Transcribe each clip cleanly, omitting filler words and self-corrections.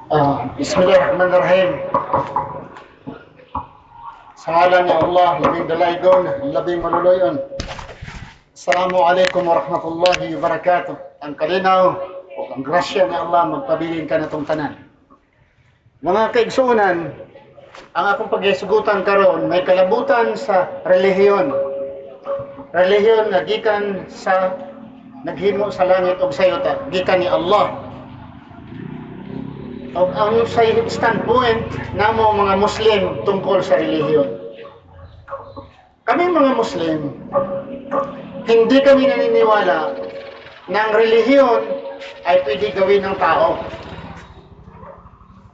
Bismillahirrahmanirrahim. Sa ngalan ni Allah, labing dalaygon, labing maluluyon. Assalamualaikum warahmatullahi wabarakatuh. Ang kalinaw o ang grasya ni Allah magpabilin ka na itong tanan. Mga kaigsuunan, ang akong paghisugutan karon may kalabutan sa relihiyon. Relihiyon na gikan sa naghimo sa langit o sa yuta, gikan ni Allah. O ang sa standpoint namo mga Muslim tungkol sa relihiyon. Kami mga Muslim, hindi kami naniniwala na ang relihiyon ay pwede gawin ng tao.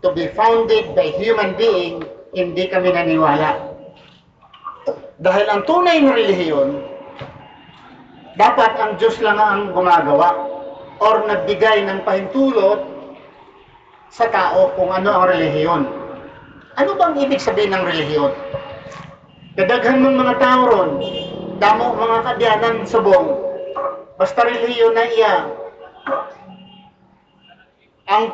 To be founded by human being, hindi kami naniniwala. Dahil ang tunay na relihiyon, dapat ang Diyos lang ang gumagawa or nagbigay ng pahintulot sa tao kung ano ang relihiyon. Ano bang ibig sabihin ng relihiyon? Kadaghan ng mga tao ron, damo mga kadyanan subong, basta relihiyon na iya, ang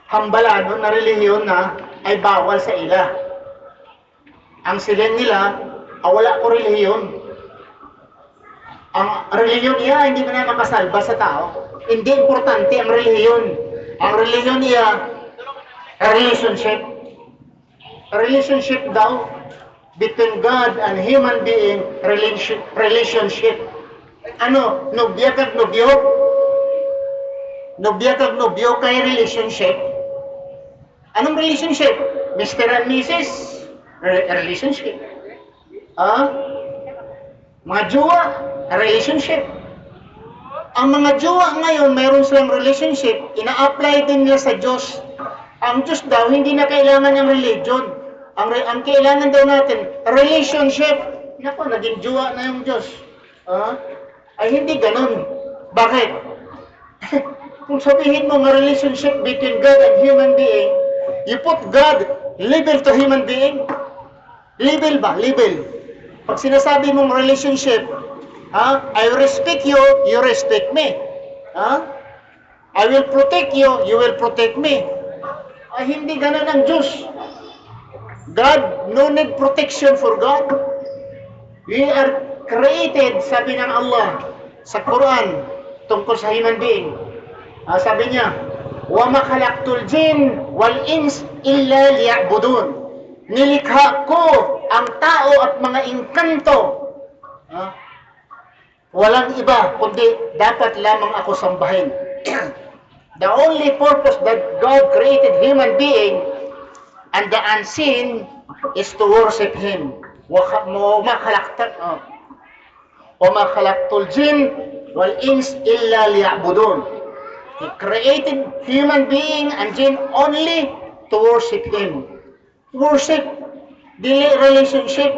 hambalan na relihiyon na ay bawal sa ila. Ang silen nila, wala ko relihiyon. Ang relihiyon niya hindi man na makasalba sa tao. Hindi importante ang relihiyon. Ang relihiyon niya, relationship. Relationship daw between God and human being, relationship. Ano? Nobya kag nobyo? Nobya kag nobyo kay relationship. Anong relationship? Mr. and Mrs. Relationship. Mga jowa, relationship. Ang mga jowa ngayon, mayroon silang relationship, ina-apply din nila sa Diyos. Ang Diyos daw, hindi na kailangan ng religion. Ang kailangan daw natin, relationship. Naku, naging jowa na yung Diyos. Ay hindi ganun. Bakit? Kung sabihin mo nga relationship between God and human being, you put God level to human being. Level ba? Level. Pag sinasabi mong relationship, I respect you, you respect me. I will protect you, you will protect me. Ay, hindi ganun ang Diyos. God, no need protection for God. We are created, sabi ng Allah sa Quran, tungkol sa human being. Sabi niya, وَمَا خَلَقْتُ الْجِنَّ وَالْإِنسَ إِلَّا لِيَعْبُدُونَ. Nilikha ko ang tao at mga engkanto. Walang iba, kundi dapat lamang ako sambahin. The only purpose that God created human being and the unseen is to worship Him. وَمَا خَلَقْتُ الْجِنَّ وَالْإِنسَ إِلَّا لِيَعْبُدُونَ. He created human being and jinn only to worship Him. Worship, dili relationship.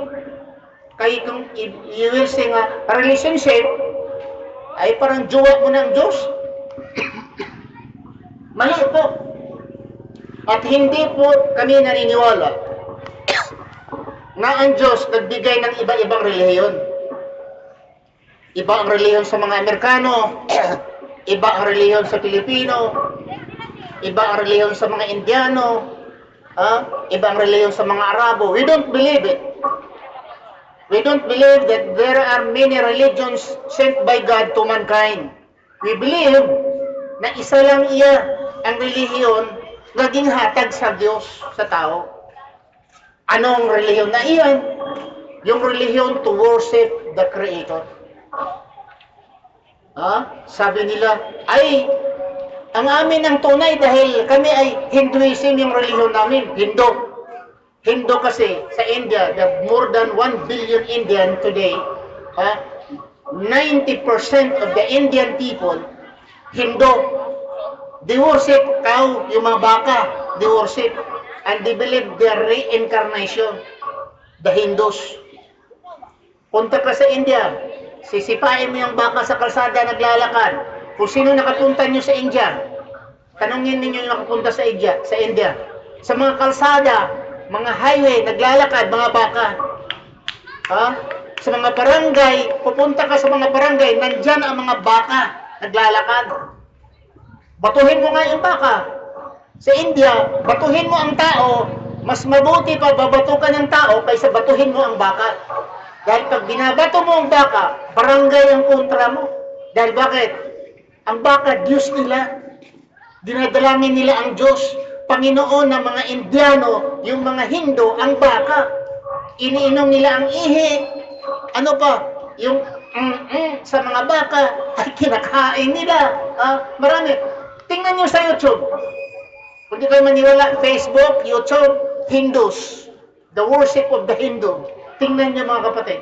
Kaya kung you will say nga, relationship, ay parang jowa mo ng Diyos. Mali po. At hindi po kami naniniwala na ang Diyos nagbigay ng iba-ibang relihiyon. Iba ang relihiyon sa mga Amerikano, iba ang relihiyon sa Pilipino, iba ang relihiyon sa mga Indiano, iba ang relihiyon sa mga Arabo. We don't believe it. We don't believe that there are many religions sent by God to mankind. We believe na isa lang iya ang relihiyon naging hatag sa Diyos sa tao. Anong relihiyon na iyan? Yung relihiyon to worship the Creator. Sabi nila, ay, ang amin ang tunay dahil kami ay Hinduism yung relihiyon namin. Hindu kasi sa India, the more than 1 billion Indian today, 90% of the Indian people, Hindu. They worship cow, yung mga baka, they worship. And they believe their reincarnation, the Hindus. Punta ka sa India, sisipain mo yung baka sa kalsada naglalakad. Kung sino nakapunta nyo sa India, tanongin ninyo yung nakapunta sa India. Sa mga kalsada, mga highway, naglalakad, mga baka. Sa mga barangay, pupunta ka sa mga barangay, nandyan ang mga baka, naglalakad. Batuhin mo nga yung baka. Sa India, batuhin mo ang tao, mas mabuti pa babato ka ng tao kaysa batuhin mo ang baka. Dahil pag binabato mo ang baka, barangay ang kontra mo. Dahil bakit? Ang baka, Diyos nila. Dinadalangin nila ang Diyos. Panginoon ng mga Indiano, yung mga Hindu, ang baka. Iniinom nila ang ihi. Ano pa? Yung sa mga baka ay kinakain nila. Marami. Tingnan nyo sa YouTube. Kung di kayo maniwala, Facebook, YouTube, Hindus. The worship of the Hindu. Tingnan nyo mga kapatid.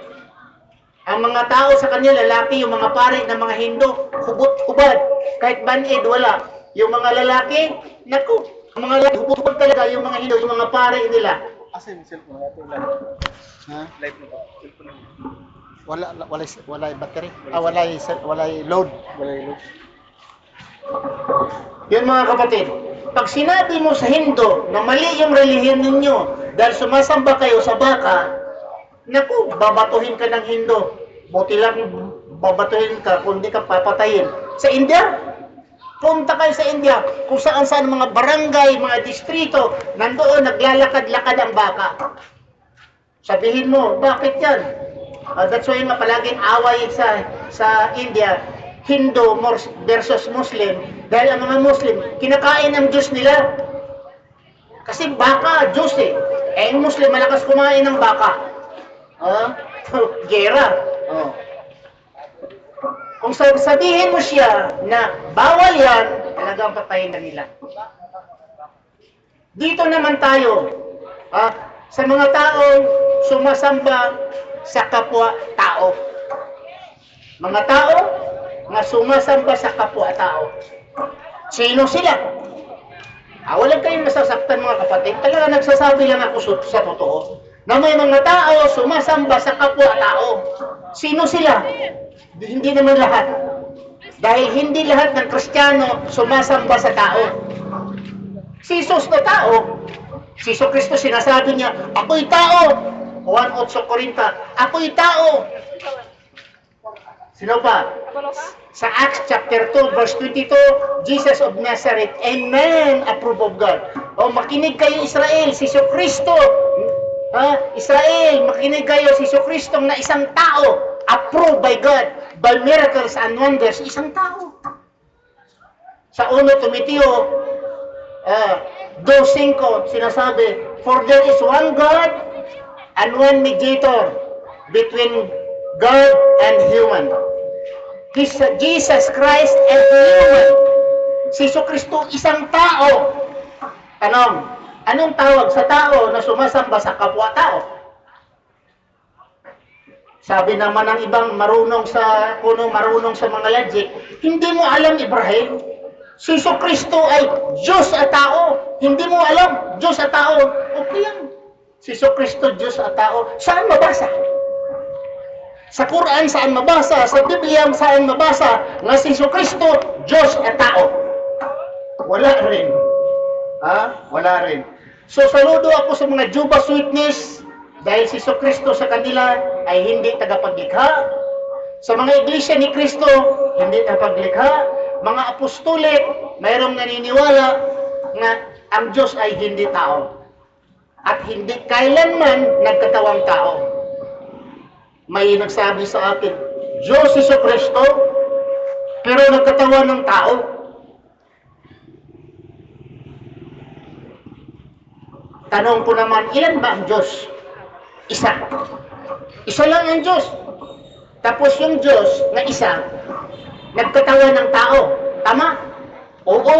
Ang mga tao sa kanila, lalaki, yung mga pare ng mga Hindu, hubot-hubad. Kahit banid, wala. Yung mga lalaki, naku, ang mga lalaki, hubot-hubad talaga yung mga Hindu, yung mga pare nila. Asan yung cellphone natin? Ha? Live mo ba? Cellphone mo. Wala battery. Wala load. Wala yung load. Yun mga kapatid, pag sinabi mo sa Hindu na mali yung relihiyon ninyo dahil sumasamba kayo sa baka, naku, babatuhin ka ng Hindu. Buti lang babatuhin ka kung di ka papatayin. Sa India, punta kayo sa India, kung saan-saan mga barangay, mga distrito, nandoon naglalakad-lakad ang baka. Sabihin mo, bakit yan? That's why nga palaging away sa India, Hindu versus Muslim. Dahil ang mga Muslim, kinakain ng Diyos nila. Kasi baka, Diyos eh. Eh, yung Muslim, malakas kumain ng baka. Gera. Kung sabihin mo siya na bawal yan, talagang patayin na nila. Dito naman tayo, sa mga taong sumasamba sa kapwa-tao. Mga tao na sumasamba sa kapwa-tao. Sino sila? Wala kayong nasasaktan mga kapatid. Talaga nagsasabi lang ako sa totoo. Na may mga tao sumasamba sa kapwa-tao. Sino sila? Hindi naman lahat. Dahil hindi lahat ng Kristiyano sumasamba sa tao. Si Jesus na tao. Si Kristo sinasabi niya, ako'y tao. 1:8 ako'y tao. Sino pa? Sa Acts chapter 2 verse 22, Jesus of Nazareth, a man approved of God. Makinig kayo Israel, si Kristo. Israel, makinig kayo, si Kristo na isang tao, approved by God, by miracles and wonders, isang tao. Sa 1 Timoteo 2:5, sinasabi, for there is one God and one mediator between God and human. Jesus Christ and human. Si Kristo isang tao. Tanong, anong tawag sa tao na sumasamba sa kapwa-tao? Sabi naman ng ibang marunong sa mga logic, hindi mo alam Ibrahim. Si Kristo ay Diyos at tao. Hindi mo alam, Diyos at tao. Okay yan. Si Kristo, Diyos at tao. Saan mabasa? Sa Quran, saan mabasa? Sa Biblia, saan mabasa? Na si Kristo, Diyos at tao. Wala rin. Wala rin. So, saludo ako sa mga Jehovah's Witness dahil si Kristo sa kanila ay hindi tagapaglikha. Sa mga iglesia ni Kristo, hindi tagapaglikha. Mga apostolik, mayroong naniniwala na ang Diyos ay hindi tao. At hindi kailanman nagkatawang tao. May nagsabi sa akin, Diyos si Kristo, pero nagkatawan ng tao. Tanong ko naman, ilan ba ang Diyos? Isa. Isa lang ang Diyos. Tapos yung Diyos na isa, nagkatawan ng tao. Tama? Oo.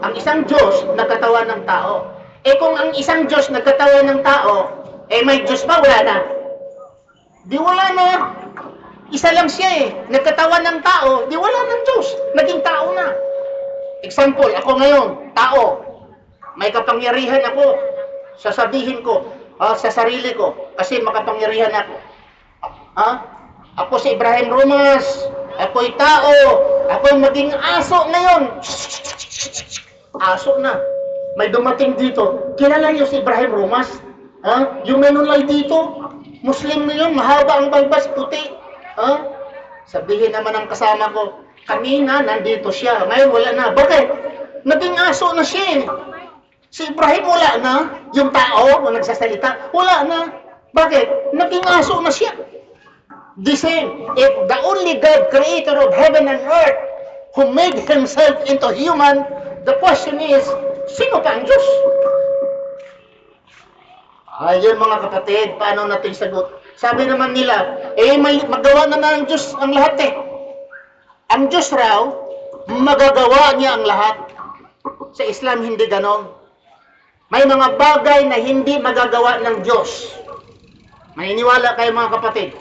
Ang isang Diyos, nagkatawan ng tao. Kung ang isang Diyos nagkatawan ng tao, may Diyos ba? Wala na. Di wala na. Isa lang siya nagkatawan ng tao, di wala ng Diyos. Naging tao na. Example, ako ngayon, tao. May kapangyarihan ako. Sasabihin ko, sa sarili ko, kasi makapangyarihan ako. Ako si Ibrahim Romas. Ako'y tao. Ako'y maging aso ngayon. Aso na. May dumating dito. Kilala niyo si Ibrahim Romas? Yung menunal dito? Muslim na yun, mahaba ang balbas, puti. Sabihin naman ang kasama ko, Kanina, nandito siya. Ngayon, wala na. Bakit? Naging aso na siya eh. Si Ibrahim, wala na. Yung tao, na nagsasalita, wala na. Bakit? Naging aso na siya. The same. If the only God, creator of heaven and earth, who made himself into human, the question is, sino pa ang Diyos? Ayun mga kapatid, paano natin sagot? Sabi naman nila, magawa na ng Diyos ang lahat eh. Ang Diyos raw, magagawa niya ang lahat. Sa Islam, hindi ganon. May mga bagay na hindi magagawa ng Diyos. Maniniwala kayo mga kapatid.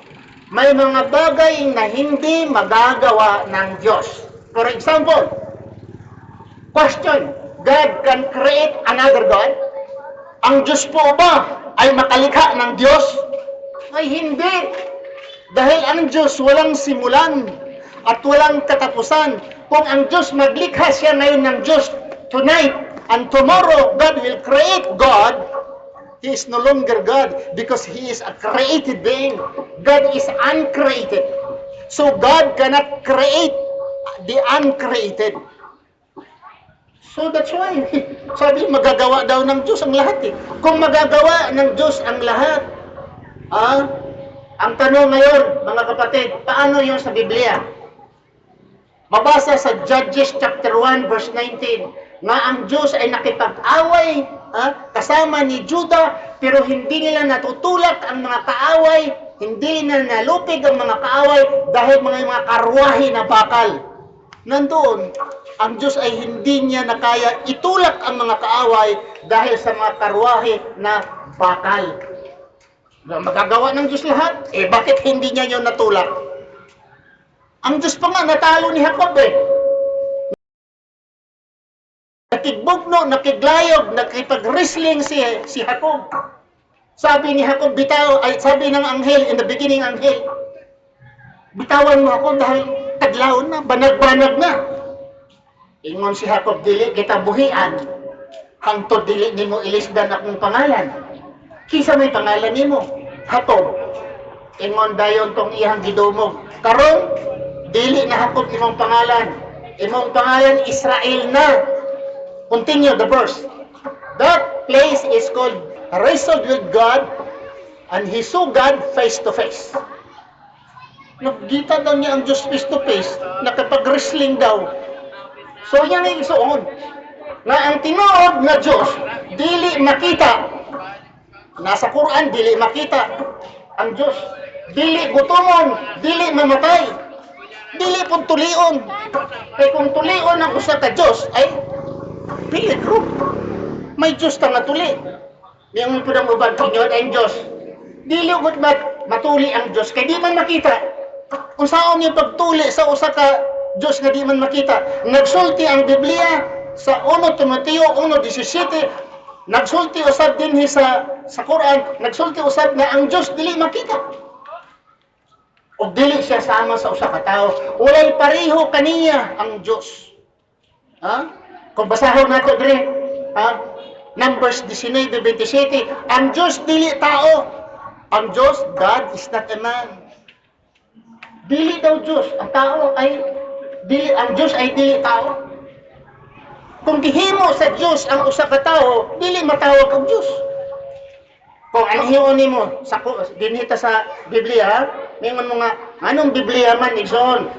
May mga bagay na hindi magagawa ng Diyos. For example, question, God can create another God? Ang Diyos po ba ay makalikha ng Diyos? Ay hindi. Dahil ang Diyos walang simulan at walang katapusan. Kung ang Diyos maglikha siya ngayon ng Diyos tonight and tomorrow God will create God, He is no longer God because He is a created being. God is uncreated. So God cannot create the uncreated. So that's why, sabi, magagawa daw ng Diyos ang lahat eh. Kung magagawa ng Diyos ang lahat, ang tanong ngayon, mga kapatid, paano yun sa Biblia? Mabasa sa Judges chapter 1 verse 19, nga ang Diyos ay nakipag-away kasama ni Judah, pero hindi nila natutulak ang mga kaaway, hindi nila nalupig ang mga kaaway dahil mga karwahe na bakal. Nandoon, ang Diyos ay hindi niya nakaya itulak ang mga kaaway dahil sa mga karwahe na bakal. Magagawa ng Diyos lahat, bakit hindi niya yun natulak? Ang Diyos pa nga, natalo ni Jacob eh. Nakigbugno, nakiglayog, nakipag-wrestling si Jacob. Sabi ni Jacob, sabi ng anghel, in the beginning anghel, bitawan mo ako dahil taglaon na, banag-banag na. Ingon si Jacob, dili kita buhian, hangtod dili nimo ilisdan akong pangalan. Kisa may pangalan nimo, Jacob. Ingon dayon tong iyang gidumog. Karon, dili na Jacob imong pangalan. Imong pangalan Israel na. Continue the verse. That place is called wrestled with God, and he saw God face to face. Nagkita daw niya ang Diyos face to face, nakapag-wrestling daw. So yan ay isuon. Na ang tinuod na Diyos, dili makita. Nasa Quran, dili makita ang Diyos. Dili gutomon, dili mamatay. Dili pong tulion. Kaya kung tulion ang usa ka Diyos, ay peligro. May Diyos ka nga tuli. Yung pinang ubad kinyo ang Diyos. Dili ugod matuli ang Diyos, kaya di man makita. Kung saan yung pagtuli sa usa ka Diyos nga di man makita. Nagsulti ang Biblia sa 1 Timoteo 1:17. Nagsulti usab din sa Quran, nagsulti usab na ang Diyos dili makita. O dili siya sama sa usa ka tawo. Walay pareho kaniya ang Diyos. Kung basahon nato dire, Numbers 19:27, ang Diyos dili tao. Ang Diyos, God is not a man. Dili daw Diyos, ang Diyos ay dili tao. Kung gihimo sa Diyos ang usa ka tawo, dili matawag og Diyos. Kung anong hiyon nimo sa dinhita sa Biblia, mingon mo nga anong Biblia man igsoon,